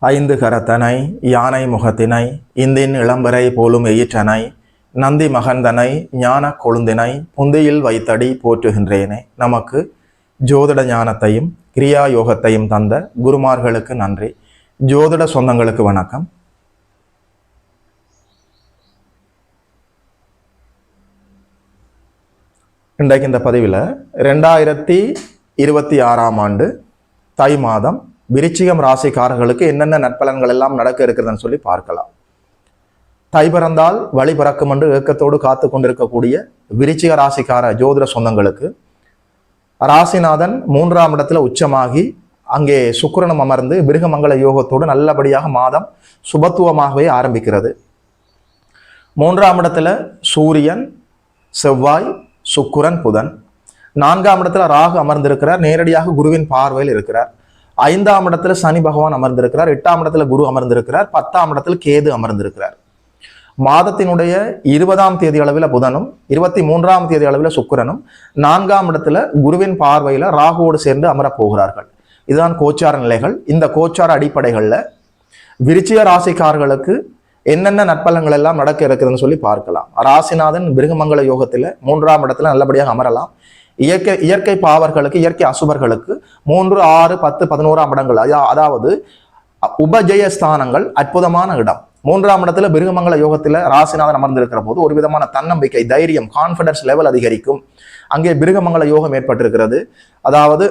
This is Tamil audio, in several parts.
ஐந்து கரத்தனை யானை முகத்தினை இந்தின் இளம்பரை போலும் எயிற்றனை நந்தி மகந்தனை ஞான கொழுந்தினை புந்தியில் வைத்தடி போற்றுகின்றேனே. நமக்கு ஜோதிட ஞானத்தையும் கிரியா யோகத்தையும் தந்த குருமார்களுக்கு நன்றி. ஜோதிட சொந்தங்களுக்கு வணக்கம். இன்றைக்கு இந்த பதிவில் 2026ஆம் ஆண்டு தை மாதம் விருச்சிகம் ராசிக்காரர்களுக்கு என்னென்ன நற்பலன்கள் எல்லாம் நடக்க இருக்கிறதுன்னு சொல்லி பார்க்கலாம். தை பிறந்தால் வழி பிறக்கும் என்று ஏக்கத்தோடு காத்து கொண்டிருக்கக்கூடிய விருச்சிக ராசிக்கார ஜோதிட சொந்தங்களுக்கு ராசிநாதன் 3ஆம் இடத்துல உச்சமாகி அங்கே சுக்கிரனும் அமர்ந்து மிருகமங்கல யோகத்தோடு நல்லபடியாக மாதம் சுபத்துவமாகவே ஆரம்பிக்கிறது. 3ஆம் இடத்துல சூரியன், செவ்வாய், சுக்கிரன், புதன். 4ஆம் இடத்துல ராகு அமர்ந்திருக்கிறார், நேரடியாக குருவின் பார்வையில் இருக்கிறார். 5ஆம் இடத்துல சனி பகவான் அமர்ந்திருக்கிறார். 8ஆம் இடத்துல குரு அமர்ந்திருக்கிறார். 10ஆம் இடத்துல கேது அமர்ந்திருக்கிறார். மாதத்தினுடைய 20ஆம் தேதி அளவில் புதனும் 23ஆம் தேதி அளவில் சுக்கிரனும் 4ஆம் இடத்துல குருவின் பார்வையில ராகுவோடு சேர்ந்து அமரப் போகிறார்கள். இதுதான் கோச்சார நிலைகள். இந்த கோச்சார அடிப்படைகள்ல விருச்சிக ராசிக்காரர்களுக்கு என்னென்ன நற்பலன்கள் எல்லாம் நடக்க இருக்குதுன்னு சொல்லி பார்க்கலாம். ராசிநாதன் மிருகமங்கல யோகத்துல 3ஆம் இடத்துல நல்லபடியாக அமரலாம். இயற்கை பாவர்களுக்கு, இயற்கை அசுபர்களுக்கு 3, 6, 10, 11ஆம் இடங்கள், அதாவது உபஜயஸ்தானங்கள் அற்புதமான இடம். 3ஆம் இடத்துல மிருகமங்கல யோகத்துல ராசிநாதன் அமர்ந்திருக்கிற போது ஒரு விதமான தன்னம்பிக்கை, தைரியம், கான்பிடன்ஸ் லெவல் அதிகரிக்கும். அங்கே மிருகமங்கல யோகம் ஏற்பட்டிருக்கிறது. அதாவது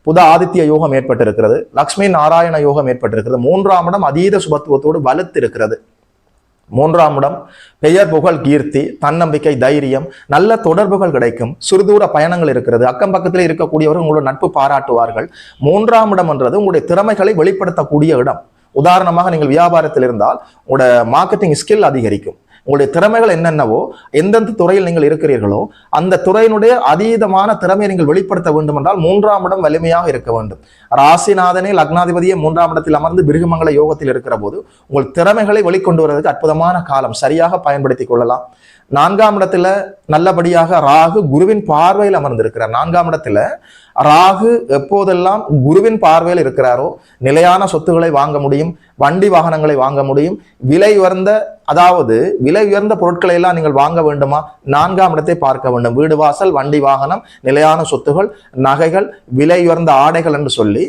புத ஆதித்ய யோகம் ஏற்பட்டிருக்கிறது. லக்ஷ்மி நாராயண யோகம் ஏற்பட்டிருக்கிறது. 3ஆம் இடம் அதீத சுபத்துவத்தோடு வலுத்து இருக்கிறது. 3ஆம் இடம் பெயர், புகழ், கீர்த்தி, தன்னம்பிக்கை, தைரியம், நல்ல தொடர்புகள் கிடைக்கும். சிறுதூர பயணங்கள் இருக்கிறது. அக்கம் பக்கத்தில் இருக்கக்கூடியவர்கள் உங்களோட நட்பு பாராட்டுவார்கள். 3ஆம் இடம் என்றது உங்களுடைய திறமைகளை வெளிப்படுத்தக்கூடிய இடம். உதாரணமாக நீங்கள் வியாபாரத்தில் இருந்தால் உங்களோட மார்க்கெட்டிங் ஸ்கில் அதிகரிக்கும். உங்களுடைய திறமைகள் என்னென்னவோ, எந்தெந்த துறையில் நீங்கள் இருக்கிறீர்களோ அந்த துறையினுடைய அதீதமான திறமையை நீங்கள் வெளிப்படுத்த வேண்டும் என்றால் 3ஆம் இடம் வலிமையாக இருக்க வேண்டும். ராசிநாதனே லக்னாதிபதியே 3ஆம் இடத்தில் அமர்ந்து மிருகமங்கல யோகத்தில் இருக்கிற போது உங்கள் திறமைகளை வெளிக்கொண்டு வருவதற்கு அற்புதமான காலம். சரியாக பயன்படுத்திக் கொள்ளலாம். 4ஆம் இடத்துல நல்லபடியாக ராகு குருவின் பார்வையில் அமர்ந்திருக்கிறார். 4ஆம் இடத்துல ராகு எப்போதெல்லாம் குருவின் பார்வையில் இருக்கிறாரோ நிலையான சொத்துக்களை வாங்க முடியும், வண்டி வாகனங்களை வாங்க முடியும். விலை உயர்ந்த பொருட்களை எல்லாம் நீங்கள் வாங்க வேண்டுமா, 4ஆம் இடத்தை பார்க்க வேண்டும். வீடு வாசல், வண்டி வாகனம், நிலையான சொத்துகள், நகைகள், விலை உயர்ந்த ஆடைகள் என்று சொல்லி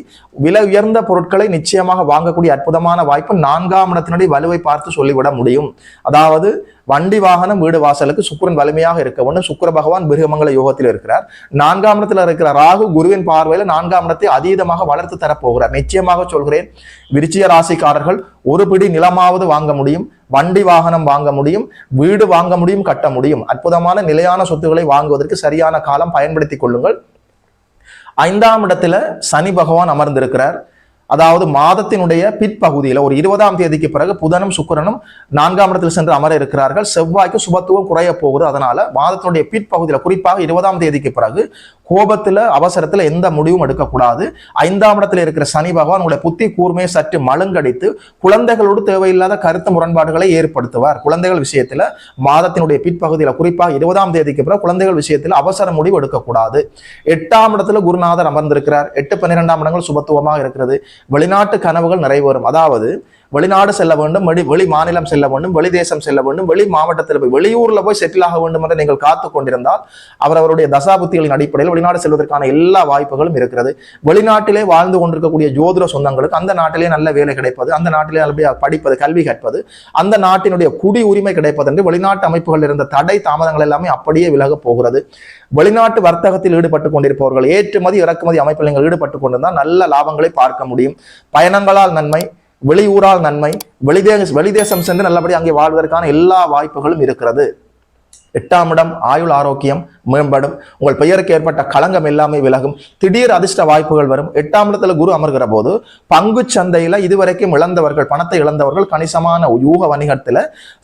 விலை உயர்ந்த பொருட்களை நிச்சயமாக வாங்கக்கூடிய அற்புதமான வாய்ப்பு 4ஆம் இடத்தினுடைய வலுவை பார்த்து சொல்லிவிட முடியும். அதாவது வண்டி வாகனம், வீடு வாசலுக்கு சுக்கிரன் வலிமையாக இருக்க வேண்டும். சுக்கிர பகவான் மிருகமங்கல யோகத்தில் இருக்கிறார். 4ஆம் இடத்துல இருக்கிற ராகு குருவின் பார்வையில 4ஆம் இடத்தை அதீதமாக வளர்த்து தரப்போகிறார். நிச்சயமாக சொல்கிறேன், விருச்சிக ராசிக்காரர்கள் ஒரு பிடி நிலமாவது வாங்க முடியும், வண்டி வாகனம் வாங்க முடியும், வீடு வாங்க முடியும், கட்ட முடியும். அற்புதமான நிலையான சொத்துக்களை வாங்குவதற்கு சரியான காலம், பயன்படுத்திக் கொள்ளுங்கள். 5ஆம் இடத்துல சனி பகவான் அமர்ந்திருக்கிறார். அதாவது மாதத்தினுடைய பிற்பகுதியில் ஒரு 20ஆம் தேதிக்கு பிறகு புதனும் சுக்கிரனும் 4ஆம் இடத்தில் சென்று அமர இருக்கிறார்கள். செவ்வாய்க்கு சுபத்துவம் குறைய போகுது. அதனால மாதத்தினுடைய பிற்பகுதியில், குறிப்பாக 20ஆம் தேதிக்கு பிறகு கோபத்துல, அவசரத்துல எந்த முடிவும் எடுக்கக்கூடாது. 5ஆம் இடத்துல இருக்கிற சனி பகவான் உங்களுடைய புத்தி கூர்மையை சற்று மழுங்கடித்து குழந்தைகளோடு தேவையில்லாத கருத்து முரண்பாடுகளை ஏற்படுத்துவார். குழந்தைகள் விஷயத்துல மாதத்தினுடைய பிற்பகுதியில், குறிப்பாக 20ஆம் தேதிக்கு பிறகு குழந்தைகள் விஷயத்தில் அவசர முடிவு எடுக்கக்கூடாது. 8ஆம் இடத்துல குருநாதர் அமர்ந்திருக்கிறார். 8, 12ஆம் இடங்கள் சுபத்துவமாக இருக்கிறது. வெளிநாட்டு கனவுகள் நிறைவேறும். அதாவது வெளிநாடு செல்ல வேண்டும், வெளி மாநிலம் செல்ல வேண்டும், வெளி தேசம் செல்ல வேண்டும், வெளி மாவட்டத்தில் போய், வெளியூர்ல போய் செட்டில் ஆக வேண்டும் என்று நீங்கள் காத்து கொண்டிருந்தால் அவருடைய தசாபுத்திகளின் அடிப்படையில் வெளிநாடு செல்வதற்கான எல்லா வாய்ப்புகளும் இருக்கிறது. வெளிநாட்டிலே வாழ்ந்து கொண்டிருக்கக்கூடிய ஜோதிட சொந்தங்களுக்கு அந்த நாட்டிலே நல்ல வேலை கிடைப்பது, அந்த நாட்டிலே நல்லபடியாக படிப்பது, கல்வி கற்பது, அந்த நாட்டினுடைய குடி உரிமை கிடைப்பது என்று வெளிநாட்டு அமைப்புகள் இருந்த தடை தாமதங்கள் எல்லாமே அப்படியே விலக போகிறது. வெளிநாட்டு வர்த்தகத்தில் ஈடுபட்டுக் கொண்டிருப்பவர்கள், ஏற்றுமதி இறக்குமதி அமைப்பில் நீங்கள் ஈடுபட்டுக் கொண்டிருந்தால் நல்ல லாபங்களை பார்க்க முடியும். பயணங்களால் நன்மை, வெளியூரால் நன்மை, வெளிதேசம் சென்று நல்லபடி அங்கே வாழ்வதற்கான எல்லா வாய்ப்புகளும் இருக்கிறது. 8ஆம் இடம் ஆயுள் ஆரோக்கியம் மேம்படும். உங்கள் பெயருக்கு ஏற்பட்ட களங்கம் எல்லாமே விலகும். திடீர் அதிர்ஷ்ட வாய்ப்புகள் வரும். 8ஆம் இடத்துல குரு அமர்கிற போது பங்கு சந்தையில இதுவரைக்கும் இழந்தவர்கள், பணத்தை இழந்தவர்கள் கணிசமான யூக வணிகத்துல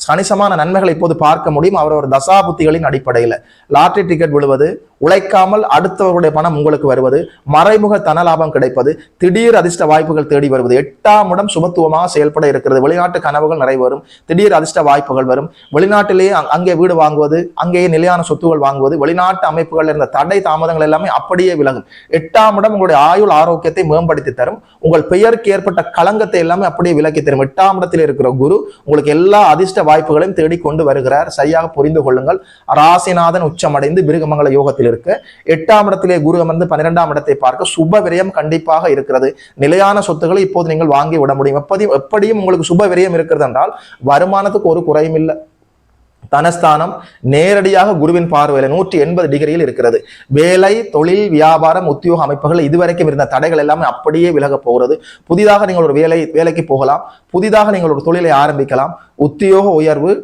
கணிசமான நன்மைகளை இப்போது பார்க்க முடியும். அவரவர் தசாபுத்திகளின் அடிப்படையில் லாட்டரி டிக்கெட் விழுவது, உழைக்காமல் அடுத்தவர்களுடைய பணம் உங்களுக்கு வருவது, மறைமுக தனலாபம் கிடைப்பது, திடீர் அதிர்ஷ்ட வாய்ப்புகள் தேடி வருவது. 8ஆம் இடம் சுபத்துவமாக செயல்பட இருக்கிறது. வெளிநாட்டு கனவுகள் நிறைவேறும். திடீர் அதிர்ஷ்ட வாய்ப்புகள் வரும். வெளிநாட்டிலேயே அங்கே வீடு வாங்குவது, அங்கேயே நிலையான சொத்துகள் வாங்குவது, வெளிநாட்டு அமைப்புகள் இருந்த தடை தாமதங்கள் எல்லாமே அப்படியே விலகும். 8ஆம் இடம் உங்களுடைய ஆயுள் ஆரோக்கியத்தை மேம்படுத்தி தரும். உங்கள் பெயருக்கு ஏற்பட்ட களங்கத்தை எல்லாமே அப்படியே விலக்கி தரும். 8ஆம் இடத்தில் இருக்கிற குரு உங்களுக்கு எல்லா அதிர்ஷ்ட வாய்ப்புகளையும் தேடிக்கொண்டு வருகிறார். சரியாக புரிந்து கொள்ளுங்கள். ராசிநாதன் உச்சமடைந்து பிருகமங்கல யோகத்தில் இருக்க 8ஆம் இடத்திலே குரு அமர்ந்து 12ஆம் இடத்தை பார்க்க சுப விரயம் கண்டிப்பாக இருக்கிறது. நிலையான சொத்துக்களை இப்போது நீங்கள் வாங்கி விட முடியும். எப்படியும் உங்களுக்கு சுப விரயம் இருக்கிறது என்றால் வருமானத்துக்கு ஒரு குறையும் இல்லை. தனஸ்தானம் நேரடியாக குருவின் பார்வையில் 180 டிகிரியில் இருக்கிறது. வேலை, தொழில், வியாபாரம், உத்தியோக அமைப்புகள் இதுவரைக்கும் இருந்த தடைகள் எல்லாமே அப்படியே விலக போகிறது. புதிதாக நீங்கள் ஒரு வேலைக்கு போகலாம். புதிதாக நீங்கள் ஒரு தொழிலை ஆரம்பிக்கலாம். உத்தியோக உயர்வு,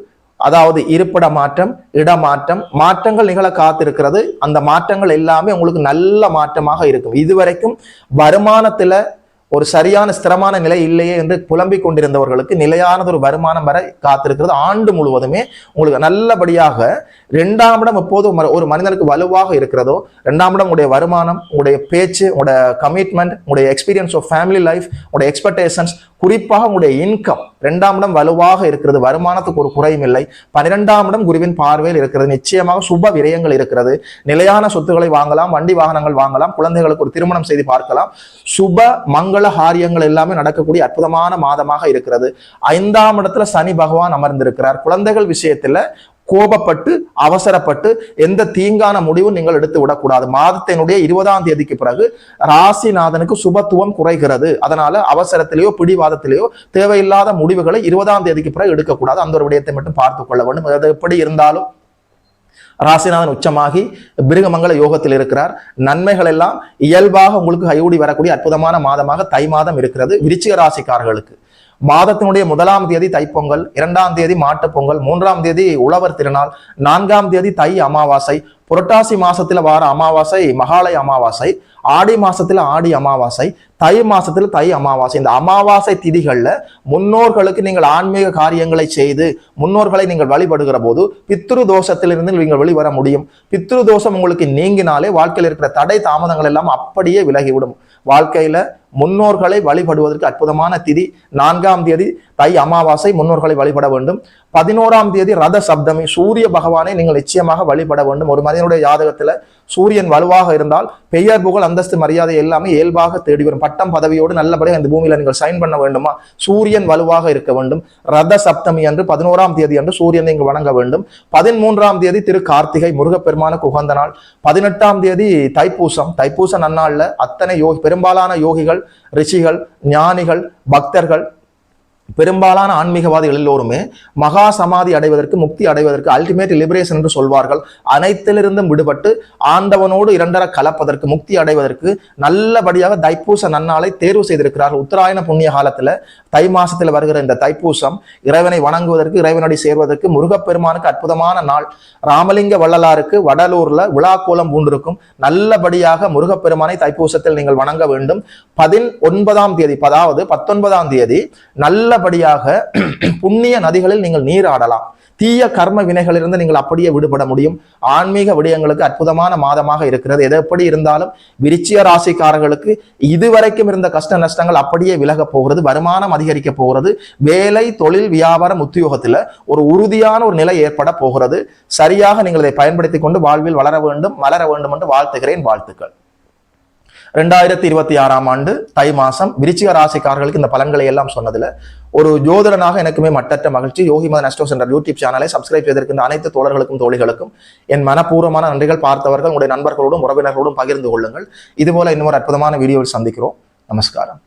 அதாவது இருப்பிட மாற்றம், இடமாற்றம், மாற்றங்கள் நிகழ காத்திருக்கிறது. அந்த மாற்றங்கள் எல்லாமே உங்களுக்கு நல்ல மாற்றமாக இருக்கும். இதுவரைக்கும் வருமானத்துல ஒரு சரியான ஸ்திரமான நிலை இல்லையே என்று புலம்பிக் கொண்டிருந்தவர்களுக்கு நிலையானது ஒரு வருமானம் வர காத்திருக்கிறது. ஆண்டு முழுவதுமே உங்களுக்கு நல்லபடியாக 2ஆம் இடம் எப்போது ஒரு மனிதனுக்கு வலுவாக இருக்கிறதோ 2ஆம் இடம் உங்களுடைய வருமானம், உங்களுடைய பேச்சு, உங்களுடைய கமிட்மெண்ட், உங்களுடைய எக்ஸ்பீரியன்ஸ் ஆஃப் ஃபேமிலி லைஃப், உங்களுடைய எக்ஸ்பெக்டேஷன்ஸ், குறிப்பாக உங்களுடைய இன்கம் 2ஆம் இடம் வலுவாக இருக்கிறது. வருமானத்துக்கு ஒரு குறையும் இல்லை. 12ஆம் இடம் குருவின் பார்வையில் இருக்கிறது. நிச்சயமாக சுப விரயங்கள் இருக்கிறது. நிலையான சொத்துக்களை வாங்கலாம், வண்டி வாகனங்கள் வாங்கலாம், குழந்தைகளுக்கு ஒரு திருமணம் செய்து பார்க்கலாம். சுப மங்கள ஹாரியங்கள் எல்லாமே நடக்கக்கூடிய அற்புதமான மாதமாக இருக்கிறது. 5ஆம் இடத்துல சனி பகவான் அமர்ந்திருக்கிறார். குழந்தைகள் விஷயத்துல கோபப்பட்டு அவசரப்பட்டு எந்த தீங்கான முடிவும் நீங்கள் எடுத்து விடக்கூடாது. மாதத்தினுடைய 20ஆம் தேதிக்கு பிறகு ராசிநாதனுக்கு சுபத்துவம் குறைகிறது. அதனால அவசரத்திலேயோ பிடிவாதத்திலேயோ தேவையில்லாத முடிவுகளை 20ஆம் தேதிக்கு பிறகு எடுக்கக்கூடாது. அந்த ஒரு விடயத்தை மட்டும் பார்த்துக் கொள்ள வேண்டும். அது எப்படி இருந்தாலும் ராசிநாதன் உச்சமாகி பிருகமங்கல யோகத்தில் இருக்கிறார். நன்மைகள் எல்லாம் இயல்பாக உங்களுக்கு கைகூடி வரக்கூடிய அற்புதமான மாதமாக தை மாதம் இருக்கிறது. விருச்சிக ராசிக்காரர்களுக்கு மாதத்தினுடைய 1ஆம் தேதி தைப்பொங்கல், 2ஆம் தேதி மாட்டுப் பொங்கல், 3ஆம் தேதி உழவர் திருநாள், 4ஆம் தேதி தை அமாவாசை, புரட்டாசி மாசத்துல வார அமாவாசை மகாலய அமாவாசை, ஆடி மாசத்துல ஆடி அமாவாசை, தை மாசத்துல தை அமாவாசை. இந்த அமாவாசை திதிகள்ல முன்னோர்களுக்கு நீங்கள் ஆன்மீக காரியங்களை செய்து முன்னோர்களை நீங்கள் வழிபடுகிற போது பித்ரு தோஷத்திலிருந்து நீங்கள் வெளிவர முடியும். பித்ரு தோஷம் உங்களுக்கு நீங்கினாலே வாழ்க்கையில் இருக்கிற தடை தாமதங்கள் எல்லாம் அப்படியே விலகிவிடும். வாழ்க்கையில முன்னோர்களை வழிபடுவதற்கு அற்புதமான திதி 4ஆம் தேதி தை அமாவாசை, முன்னோர்களை வழிபட வேண்டும். 11ஆம் தேதி ரத சப்தமி, சூரிய பகவானை நீங்கள் நிச்சயமாக வழிபட வேண்டும். ஒரு மனிதனுடைய ஜாதகத்துல சூரியன் வலுவாக இருந்தால் பெயர் புகழ் அந்தஸ்து மரியாதை எல்லாமே இயல்பாக தேடி வரும். பட்டம் பதவியோடு நல்லபடியாக இந்த பூமியில நீங்கள் சைன் பண்ண வேண்டுமா? சூரியன் வலுவாக இருக்க வேண்டும். ரத சப்தமி அன்று 11ஆம் தேதி அன்று சூரியனை நீங்கள் வணங்க வேண்டும். 13ஆம் தேதி திரு கார்த்திகை, முருகப்பெருமானுக்கு உகந்த நாள். 18ஆம் தேதி தைப்பூசம். தைப்பூச நன்னாள்ல அத்தனை பெரும்பாலான யோகிகள், ரிஷிகள், ஞானிகள், பக்தர்கள், பெரும்பாலான ஆன்மீகவாதிகள் எல்லோருமே மகா சமாதி அடைவதற்கு, முக்தி அடைவதற்கு, அல்டிமேட் லிபரேஷன் என்று சொல்வார்கள், அனைத்திலிருந்தும் விடுபட்டு ஆண்டவனோடு இரண்டர கலப்பதற்கு, முக்தி அடைவதற்கு நல்லபடியாக தைப்பூச நன்னாளை தேர்வு செய்திருக்கிறார்கள். உத்தராயண புண்ணிய காலத்துல தை மாசத்துல வருகிற இந்த தைப்பூசம் இறைவனை வணங்குவதற்கு, இறைவனடி சேர்வதற்கு, முருகப்பெருமானுக்கு அற்புதமான நாள். ராமலிங்க வள்ளலாருக்கு வடலூர்ல விழாக்கோலம் பூண்டிருக்கும். நல்லபடியாக முருகப்பெருமானை தைப்பூசத்தில் நீங்கள் வணங்க வேண்டும். 19ஆம் தேதி, அதாவது 19ஆம் தேதி நல்லபடியாக புண்ணிய நதிகளில் நீங்கள் நீராடலாம். தீய கர்ம வினைகளிலிருந்து நீங்கள் அப்படியே விடுபட முடியும். ஆன்மீக விடயங்களுக்கு அற்புதமான மாதமாக இருக்கிறது. எது எப்படி இருந்தாலும் விருச்சிக ராசிக்காரர்களுக்கு இதுவரைக்கும் இருந்த கஷ்ட நஷ்டங்கள் அப்படியே விலக போகிறது. வருமானம் அதிகரிக்க போகிறது. வேலை, தொழில், வியாபாரம், உத்தியோகத்துல ஒரு உறுதியான ஒரு நிலை ஏற்பட போகிறது. சரியாக நீங்கள் இதை பயன்படுத்தி கொண்டு வாழ்வில் வளர வேண்டும், மலர வேண்டும் என்று வாழ்த்துகிறேன். வாழ்த்துக்கள். 2026ஆம் ஆண்டு தை மாசம் விருச்சிக ராசிக்காரர்களுக்கு இந்த பலன்களை எல்லாம் சொன்னதுல ஒரு ஜோதிடனாக எனக்குமே மட்டற்ற மகிழ்ச்சி. யோகி மதன் அஸ்ட்ரோ என்ற யூடியூப் சேனலை சப்ஸ்கிரைப் செய்திருக்கின்ற அனைத்து தோழர்களுக்கும் தோழிகளுக்கும் என் மனப்பூர்வமான நன்றிகள். பார்த்தவர்கள் உங்களுடைய நண்பர்களோடும் உறவினர்களோடும் பகிர்ந்து கொள்ளுங்கள். இதுபோல இன்னொரு அற்புதமான வீடியோவில் சந்திக்கிறோம். நமஸ்காரம்.